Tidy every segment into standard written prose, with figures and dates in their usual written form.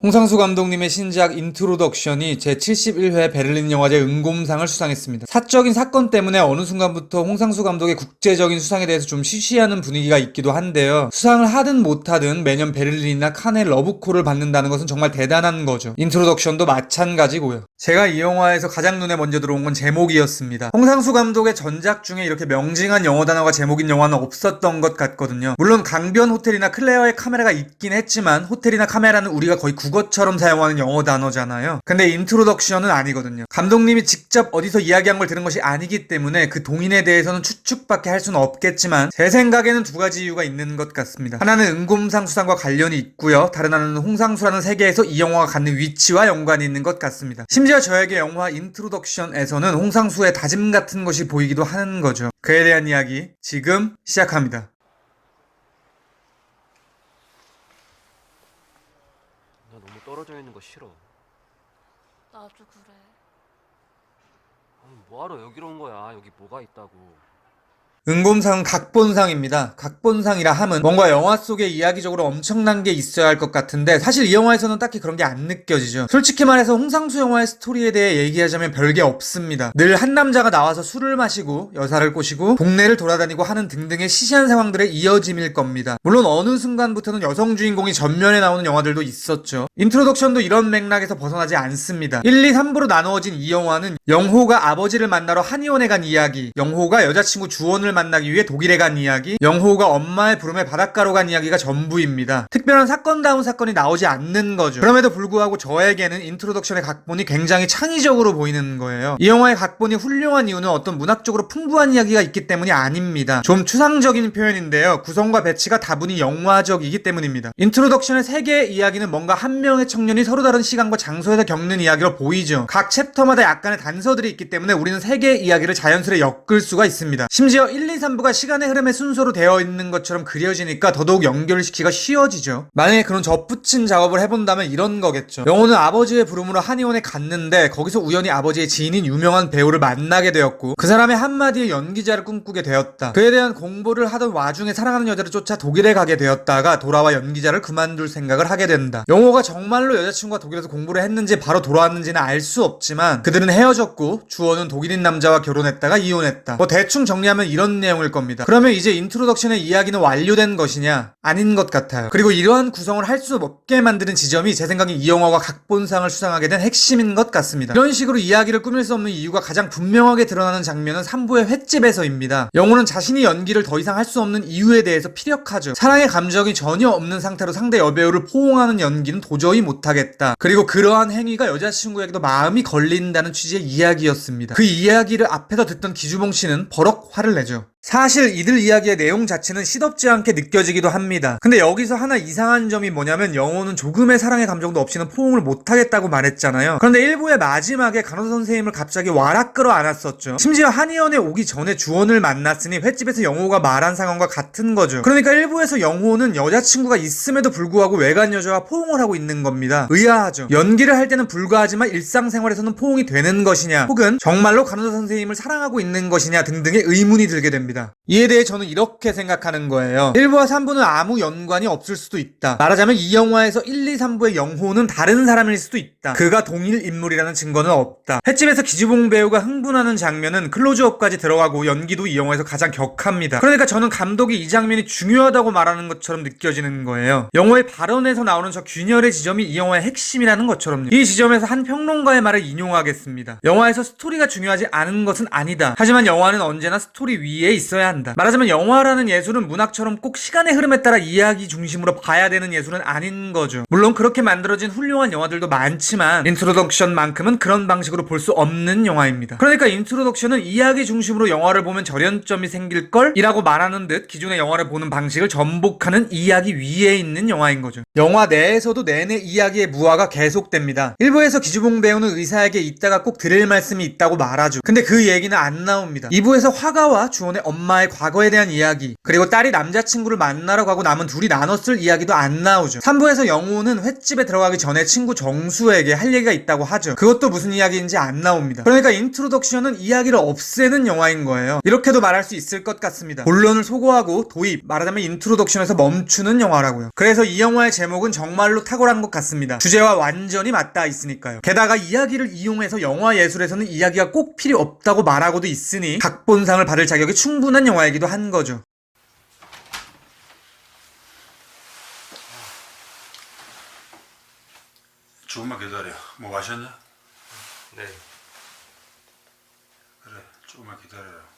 홍상수 감독님의 신작 인트로덕션이 제71회 베를린 영화제 은곰상을 수상했습니다. 사적인 사건 때문에 어느 순간부터 홍상수 감독의 국제적인 수상에 대해서 좀 시시하는 분위기가 있기도 한데요. 수상을 하든 못하든 매년 베를린이나 칸에 러브콜을 받는다는 것은 정말 대단한 거죠. 인트로덕션도 마찬가지고요. 제가 이 영화에서 가장 눈에 먼저 들어온 건 제목이었습니다. 홍상수 감독의 전작 중에 이렇게 명징한 영어 단어가 제목인 영화는 없었던 것 같거든요. 물론 강변 호텔이나 클레어의 카메라가 있긴 했지만 호텔이나 카메라는 우리가 거의 국어처럼 사용하는 영어 단어잖아요. 근데 인트로덕션은 아니거든요. 감독님이 직접 어디서 이야기한 걸 들은 것이 아니기 때문에 그 동인에 대해서는 추측밖에 할 수는 없겠지만 제 생각에는 두 가지 이유가 있는 것 같습니다. 하나는 은곰상 수상과 관련이 있고요. 다른 하나는 홍상수라는 세계에서 이 영화가 갖는 위치와 연관이 있는 것 같습니다. 심지어 저에게 영화 인트로덕션에서는 홍상수의 다짐 같은 것이 보이기도 하는 거죠. 그에 대한 이야기 지금 시작합니다. 나 너무 떨어져 있는 거 싫어. 나도 그래. 아니, 뭐하러 여기로 온 거야? 여기 뭐가 있다고. 은곰상은 각본상입니다. 각본상이라 함은 뭔가 영화 속에 이야기적으로 엄청난 게 있어야 할 것 같은데 사실 이 영화에서는 딱히 그런 게 안 느껴지죠. 솔직히 말해서 홍상수 영화의 스토리에 대해 얘기하자면 별게 없습니다. 늘 한 남자가 나와서 술을 마시고 여사를 꼬시고 동네를 돌아다니고 하는 등등의 시시한 상황들의 이어짐일 겁니다. 물론 어느 순간부터는 여성 주인공이 전면에 나오는 영화들도 있었죠. 인트로덕션도 이런 맥락에서 벗어나지 않습니다. 1, 2, 3부로 나누어진 이 영화는 영호가 아버지를 만나러 한의원에 간 이야기, 영호가 여자친구 주원을 만나기 위해 독일에 간 이야기, 영호가 엄마의 부름에 바닷가로 간 이야기가 전부입니다. 특별한 사건다운 사건이 나오지 않는 거죠. 그럼에도 불구하고 저에게는 인트로덕션의 각본이 굉장히 창의적으로 보이는 거예요. 이 영화의 각본이 훌륭한 이유는 어떤 문학적으로 풍부한 이야기가 있기 때문이 아닙니다. 좀 추상적인 표현인데요. 구성과 배치가 다분히 영화적이기 때문입니다. 인트로덕션의 세 개의 이야기는 뭔가 한 명의 청년이 서로 다른 시간과 장소에서 겪는 이야기로 보이죠. 각 챕터마다 약간의 단서들이 있기 때문에 우리는 세 개의 이야기를 자연스레 엮을 수가 있습니다. 심지어 1, 2, 3부가 시간의 흐름의 순서로 되어 있는 것처럼 그려지니까 더더욱 연결시키기가 쉬워지죠. 만약에 그런 접붙인 작업을 해본다면 이런 거겠죠. 영호는 아버지의 부름으로 한의원에 갔는데 거기서 우연히 아버지의 지인인 유명한 배우를 만나게 되었고 그 사람의 한마디에 연기자를 꿈꾸게 되었다. 그에 대한 공부를 하던 와중에 사랑하는 여자를 쫓아 독일에 가게 되었다가 돌아와 연기자를 그만둘 생각을 하게 된다. 영호가 정말로 여자친구가 독일에서 공부를 했는지 바로 돌아왔는지는 알 수 없지만 그들은 헤어졌고 주원은 독일인 남자와 결혼했다가 이혼했다. 뭐 대충 정리하면 이런 내용일 겁니다. 그러면 이제 인트로덕션의 이야기는 완료된 것이냐? 아닌 것 같아요. 그리고 이러한 구성을 할 수 없게 만드는 지점이 제 생각엔 이 영화가 각본상을 수상하게 된 핵심인 것 같습니다. 이런 식으로 이야기를 꾸밀 수 없는 이유가 가장 분명하게 드러나는 장면은 3부의 횟집에서입니다. 영호는 자신이 연기를 더 이상 할 수 없는 이유에 대해서 피력하죠. 사랑의 감정이 전혀 없는 상태로 상대 여배우를 포옹하는 연기는 도저히 못하겠다. 그리고 그러한 행위가 여자친구에게도 마음이 걸린다는 취지의 이야기였습니다. 그 이야기를 앞에서 듣던 기주봉 씨는 버럭 화를 내죠. 사실 이들 이야기의 내용 자체는 시덥지 않게 느껴지기도 합니다. 근데 여기서 하나 이상한 점이 뭐냐면 영호는 조금의 사랑의 감정도 없이는 포옹을 못하겠다고 말했잖아요. 그런데 1부의 마지막에 간호사 선생님을 갑자기 와락 끌어안았었죠. 심지어 한의원에 오기 전에 주원을 만났으니 횟집에서 영호가 말한 상황과 같은 거죠. 그러니까 1부에서 영호는 여자친구가 있음에도 불구하고 외간 여자와 포옹을 하고 있는 겁니다. 의아하죠. 연기를 할 때는 불가하지만 일상생활에서는 포옹이 되는 것이냐 혹은 정말로 간호사 선생님을 사랑하고 있는 것이냐 등등의 의문이 들게 됩니다. 이에 대해 저는 이렇게 생각하는 거예요. 1부와 3부는 아무 연관이 없을 수도 있다. 말하자면 이 영화에서 1, 2, 3부의 영호는 다른 사람일 수도 있다. 그가 동일 인물이라는 증거는 없다. 횟집에서 기주봉 배우가 흥분하는 장면은 클로즈업까지 들어가고 연기도 이 영화에서 가장 격합니다. 그러니까 저는 감독이 이 장면이 중요하다고 말하는 것처럼 느껴지는 거예요. 영호의 발언에서 나오는 저 균열의 지점이 이 영화의 핵심이라는 것처럼요. 이 지점에서 한 평론가의 말을 인용하겠습니다. 영화에서 스토리가 중요하지 않은 것은 아니다. 하지만 영화는 언제나 스토리 위에 있어야 한다. 말하자면 영화라는 예술은 문학처럼 꼭 시간의 흐름에 따라 이야기 중심으로 봐야 되는 예술은 아닌 거죠. 물론 그렇게 만들어진 훌륭한 영화들도 많지만 인트로덕션만큼은 그런 방식으로 볼 수 없는 영화입니다. 그러니까 인트로덕션은 이야기 중심으로 영화를 보면 절연점이 생길걸? 이라고 말하는 듯 기존의 영화를 보는 방식을 전복하는 이야기 위에 있는 영화인 거죠. 영화 내에서도 내내 이야기의 무화가 계속됩니다. 1부에서 기주봉 배우는 의사에게 이따가 꼭 드릴 말씀이 있다고 말하죠. 근데 그 얘기는 안 나옵니다. 2부에서 화가와 주원의 엄마의 과거에 대한 이야기, 그리고 딸이 남자친구를 만나러 가고 남은 둘이 나눴을 이야기도 안 나오죠. 3부에서 영호는 횟집에 들어가기 전에 친구 정수에게 할 얘기가 있다고 하죠. 그것도 무슨 이야기인지 안 나옵니다. 그러니까 인트로덕션은 이야기를 없애는 영화인 거예요. 이렇게도 말할 수 있을 것 같습니다. 본론을 소거하고 도입, 말하자면 인트로덕션에서 멈추는 영화라고요. 그래서 이 영화의 제목은 정말로 탁월한 것 같습니다. 주제와 완전히 맞닿아 있으니까요. 게다가 이야기를 이용해서 영화 예술에서는 이야기가 꼭 필요 없다고 말하고도 있으니 각본상을 받을 자격이 충분한 영화이기도 한 거죠. 조금만 기다려. 뭐 마셨냐? 네. 그래, 조금만 기다려라.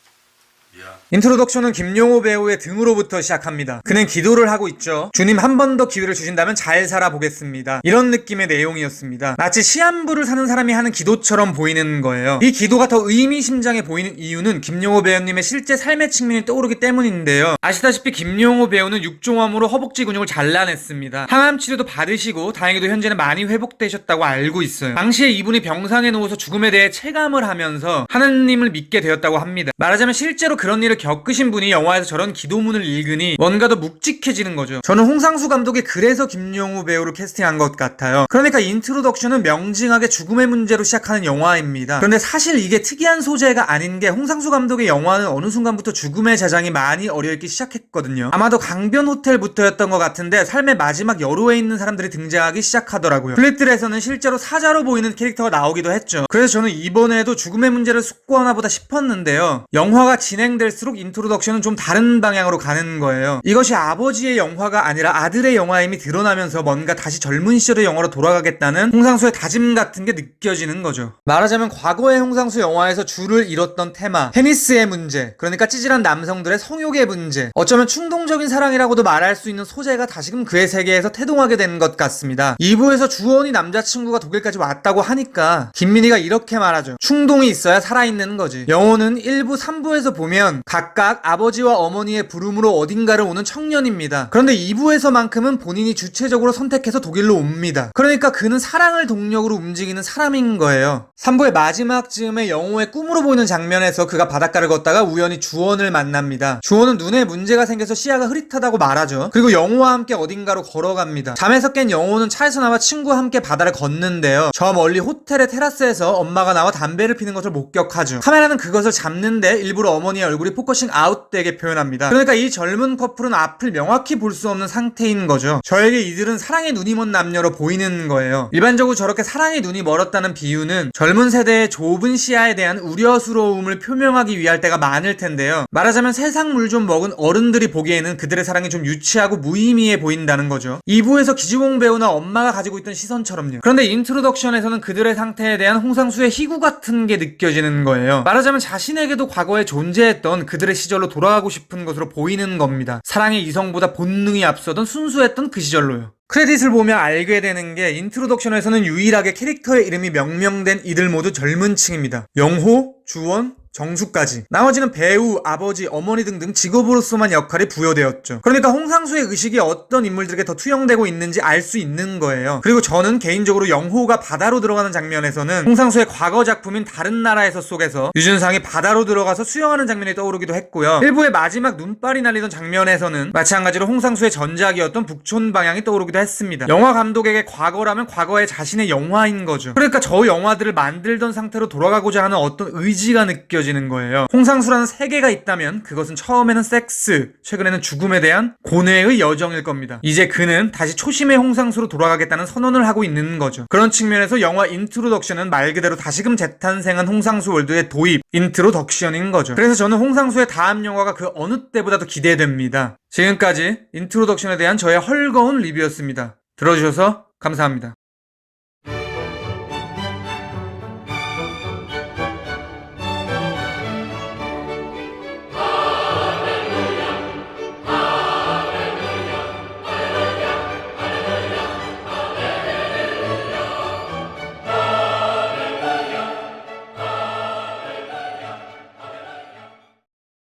미안. 인트로덕션은 김용호 배우의 등으로부터 시작합니다. 그는 기도를 하고 있죠. 주님 한 번 더 기회를 주신다면 잘 살아보겠습니다. 이런 느낌의 내용이었습니다. 마치 시한부를 사는 사람이 하는 기도처럼 보이는 거예요. 이 기도가 더 의미심장해 보이는 이유는 김용호 배우님의 실제 삶의 측면이 떠오르기 때문인데요. 아시다시피 김용호 배우는 육종암으로 허벅지 근육을 잘라냈습니다. 항암 치료도 받으시고 다행히도 현재는 많이 회복되셨다고 알고 있어요. 당시에 이분이 병상에 누워서 죽음에 대해 체감을 하면서 하느님을 믿게 되었다고 합니다. 말하자면 실제로 그런 일을 겪으신 분이 영화에서 저런 기도문을 읽으니 뭔가 더 묵직해지는 거죠. 저는 홍상수 감독이 그래서 김용호 배우를 캐스팅한 것 같아요. 그러니까 인트로덕션은 명징하게 죽음의 문제로 시작하는 영화입니다. 그런데 사실 이게 특이한 소재가 아닌 게 홍상수 감독의 영화는 어느 순간부터 죽음의 자장이 많이 어려있기 시작했거든요. 아마도 강변 호텔부터였던 것 같은데 삶의 마지막 여로에 있는 사람들이 등장하기 시작하더라고요. 블랙들에서는 실제로 사자로 보이는 캐릭터가 나오기도 했죠. 그래서 저는 이번에도 죽음의 문제를 숙고하나 보다 싶었는데요. 영화가 진행될수록 인트로덕션은 좀 다른 방향으로 가는 거예요. 이것이 아버지의 영화가 아니라 아들의 영화임이 드러나면서 뭔가 다시 젊은 시절의 영화로 돌아가겠다는 홍상수의 다짐 같은 게 느껴지는 거죠. 말하자면 과거의 홍상수 영화에서 줄을 잃었던 테마, 페니스의 문제, 그러니까 찌질한 남성들의 성욕의 문제, 어쩌면 충동적인 사랑이라고도 말할 수 있는 소재가 다시금 그의 세계에서 태동하게 된 것 같습니다. 2부에서 주원이 남자친구가 독일까지 왔다고 하니까 김민희가 이렇게 말하죠. 충동이 있어야 살아있는 거지. 영호는 1부, 3부에서 보면 각각 아버지와 어머니의 부름으로 어딘가를 오는 청년입니다. 그런데 2부에서만큼은 본인이 주체적으로 선택해서 독일로 옵니다. 그러니까 그는 사랑을 동력으로 움직이는 사람인 거예요. 3부의 마지막 즈음에 영호의 꿈으로 보이는 장면에서 그가 바닷가를 걷다가 우연히 주원을 만납니다. 주원은 눈에 문제가 생겨서 시야가 흐릿하다고 말하죠. 그리고 영호와 함께 어딘가로 걸어갑니다. 잠에서 깬 영호는 차에서 나와 친구와 함께 바다를 걷는데요. 저 멀리 호텔의 테라스에서 엄마가 나와 담배를 피는 것을 목격하죠. 카메라는 그것을 잡는데 일부러 어머니의 얼굴이 포커싱 아웃되게 표현합니다. 그러니까 이 젊은 커플은 앞을 명확히 볼 수 없는 상태인 거죠. 저에게 이들은 사랑의 눈이 먼 남녀로 보이는 거예요. 일반적으로 저렇게 사랑의 눈이 멀었다는 비유는 젊은 세대의 좁은 시야에 대한 우려스러움을 표명하기 위할 때가 많을 텐데요. 말하자면 세상 물 좀 먹은 어른들이 보기에는 그들의 사랑이 좀 유치하고 무의미해 보인다는 거죠. 2부에서 기지봉 배우나 엄마가 가지고 있던 시선처럼요. 그런데 인트로덕션에서는 그들의 상태에 대한 홍상수의 희구 같은 게 느껴지는 거예요. 말하자면 자신에게도 과거에 존재했던 그들의 시절로 돌아가고 싶은 것으로 보이는 겁니다. 사랑의 이성보다 본능이 앞서던 순수했던 그 시절로요. 크레딧을 보면 알게 되는 게 인트로덕션에서는 유일하게 캐릭터의 이름이 명명된 이들 모두 젊은 층입니다. 영호, 주원, 정수까지. 나머지는 배우, 아버지, 어머니 등등 직업으로서만 역할이 부여되었죠. 그러니까 홍상수의 의식이 어떤 인물들에게 더 투영되고 있는지 알 수 있는 거예요. 그리고 저는 개인적으로 영호가 바다로 들어가는 장면에서는 홍상수의 과거 작품인 다른 나라에서 속에서 유준상이 바다로 들어가서 수영하는 장면이 떠오르기도 했고요. 일부의 마지막 눈발이 날리던 장면에서는 마찬가지로 홍상수의 전작이었던 북촌 방향이 떠오르기도 했습니다. 영화 감독에게 과거라면 과거의 자신의 영화인 거죠. 그러니까 저 영화들을 만들던 상태로 돌아가고자 하는 어떤 의지가 느껴지는 거예요. 홍상수라는 세계가 있다면 그것은 처음에는 섹스, 최근에는 죽음에 대한 고뇌의 여정일 겁니다. 이제 그는 다시 초심의 홍상수로 돌아가겠다는 선언을 하고 있는 거죠. 그런 측면에서 영화 인트로덕션은 말 그대로 다시금 재탄생한 홍상수 월드의 도입, 인트로덕션인 거죠. 그래서 저는 홍상수의 다음 영화가 그 어느 때보다도 기대됩니다. 지금까지 인트로덕션에 대한 저의 헐거운 리뷰였습니다. 들어주셔서 감사합니다.